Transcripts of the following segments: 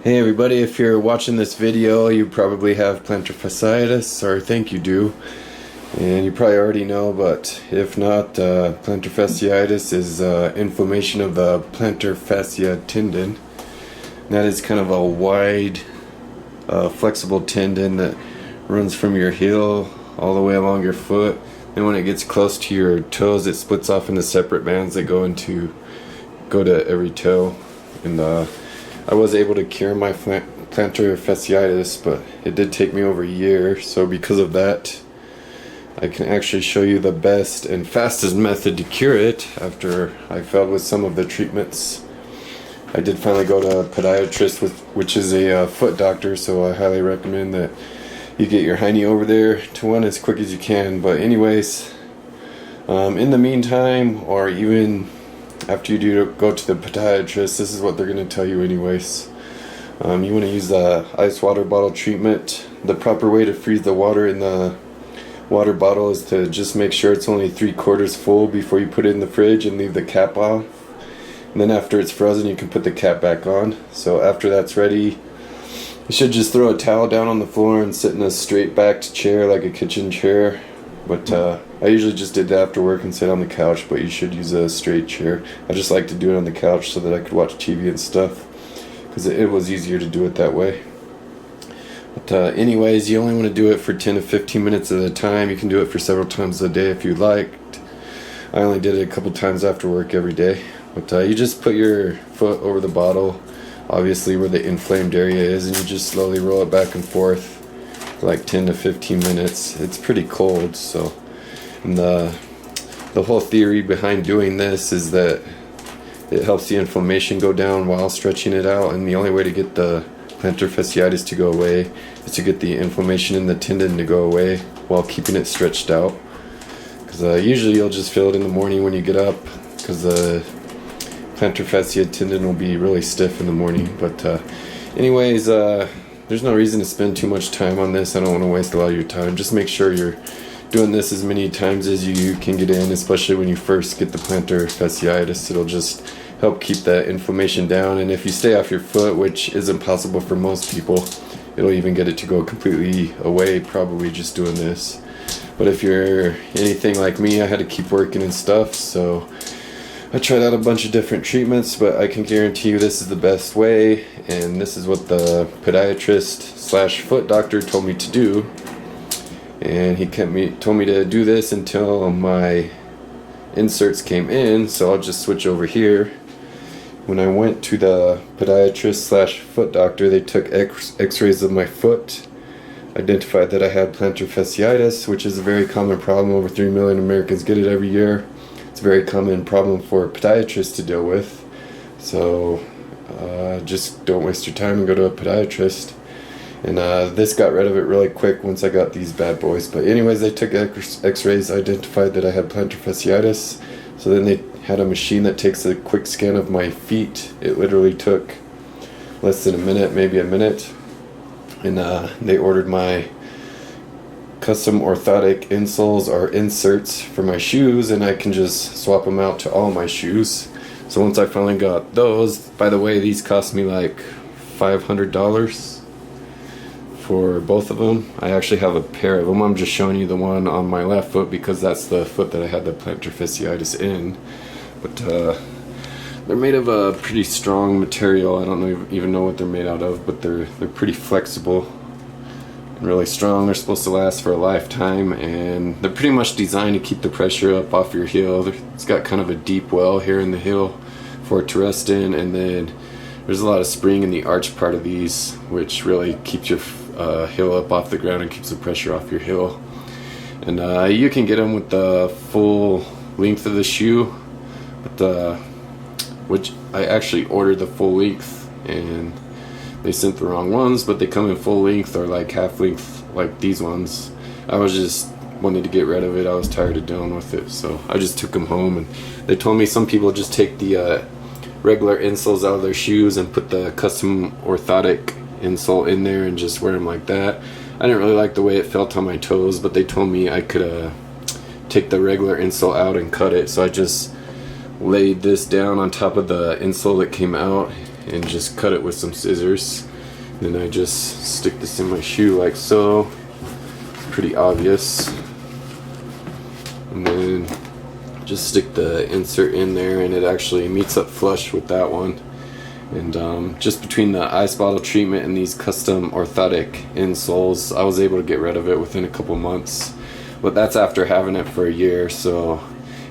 Hey everybody, if you're watching this video, you probably have plantar fasciitis, or think you do, and you probably already know, but if not, plantar fasciitis is inflammation of the plantar fascia tendon. And that is kind of a wide, flexible tendon that runs from your heel all the way along your foot, and when it gets close to your toes, it splits off into separate bands that go to every toe. And I was able to cure my plantar fasciitis, but it did take me over a year. So because of that, I can actually show you the best and fastest method to cure it after I failed with some of the treatments. I did finally go to a podiatrist, which is a foot doctor, so I highly recommend that you get your hiney over there to one as quick as you can. But anyways, in the meantime, or even after you do go to the podiatrist, this is what they're going to tell you anyways. You want to use the ice water bottle treatment. The proper way to freeze the water in the water bottle is to just make sure it's only 3/4 full before you put it in the fridge and leave the cap off. And then after it's frozen, you can put the cap back on. So after that's ready, you should just throw a towel down on the floor and sit in a straight backed chair like a kitchen chair. But I usually just did that after work and sit on the couch, but you should use a straight chair. I just like to do it on the couch so that I could watch TV and stuff, because it was easier to do it that way. But anyways, you only want to do it for 10 to 15 minutes at a time. You can do it for several times a day if you liked. I only did it a couple times after work every day. But you just put your foot over the bottle, obviously where the inflamed area is, and you just slowly roll it back and forth for like 10 to 15 minutes. It's pretty cold, so. And the whole theory behind doing this is that it helps the inflammation go down while stretching it out, and the only way to get the plantar fasciitis to go away is to get the inflammation in the tendon to go away while keeping it stretched out. Because usually you'll just feel it in the morning when you get up, because the plantar fascia tendon will be really stiff in the morning. But anyways, there's no reason to spend too much time on this. I don't want to waste a lot of your time. Just make sure you're doing this as many times as you can get in, especially when you first get the plantar fasciitis. It'll just help keep that inflammation down, and if you stay off your foot, which isn't possible for most people, it'll even get it to go completely away, probably just doing this. But if you're anything like me, I had to keep working and stuff, so I tried out a bunch of different treatments, but I can guarantee you this is the best way, and this is what the podiatrist / foot doctor told me to do. And he told me to do this until my inserts came in, so I'll just switch over here. When I went to the podiatrist / foot doctor, they took x-rays of my foot, identified that I had plantar fasciitis, which is a very common problem. Over 3 million Americans get it every year. It's a very common problem for podiatrists to deal with. So just don't waste your time and go to a podiatrist. And this got rid of it really quick once I got these bad boys. But anyways, they took x-rays, identified that I had plantar fasciitis. So then they had a machine that takes a quick scan of my feet. It literally took less than a minute, maybe a minute. And they ordered my custom orthotic insoles or inserts for my shoes, and I can just swap them out to all my shoes. So once I finally got those, by the way, these cost me like $500 for both of them. I actually have a pair of them. I'm just showing you the one on my left foot because that's the foot that I had the plantar fasciitis in. But they're made of a pretty strong material. I don't even know what they're made out of, but they're pretty flexible and really strong. They're supposed to last for a lifetime, and they're pretty much designed to keep the pressure up off your heel. It's got kind of a deep well here in the heel for it to rest in, and then there's a lot of spring in the arch part of these, which really keeps your heel up off the ground and keeps the pressure off your heel. And you can get them with the full length of the shoe, but which I actually ordered the full length, and they sent the wrong ones, but they come in full length or like half length like these ones. I was just wanting to get rid of it. I was tired of dealing with it, so I just took them home. And they told me some people just take the regular insoles out of their shoes and put the custom orthotic insole in there and just wear them like that. I didn't really like the way it felt on my toes, but they told me I could take the regular insole out and cut it, so I just laid this down on top of the insole that came out, and just cut it with some scissors. Then I just stick this in my shoe like so. It's pretty obvious. And then just stick the insert in there, and it actually meets up flush with that one. And just between the ice bottle treatment and these custom orthotic insoles, I was able to get rid of it within a couple months. But that's after having it for a year. So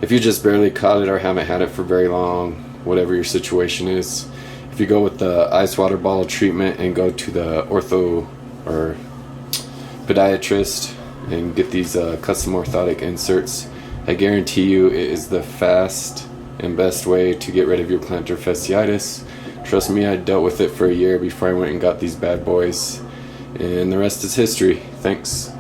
if you just barely caught it or haven't had it for very long, whatever your situation is, if you go with the ice water bottle treatment and go to the ortho or podiatrist and get these custom orthotic inserts, I guarantee you it is the fast and best way to get rid of your plantar fasciitis. Trust me, I dealt with it for a year before I went and got these bad boys, and the rest is history. Thanks.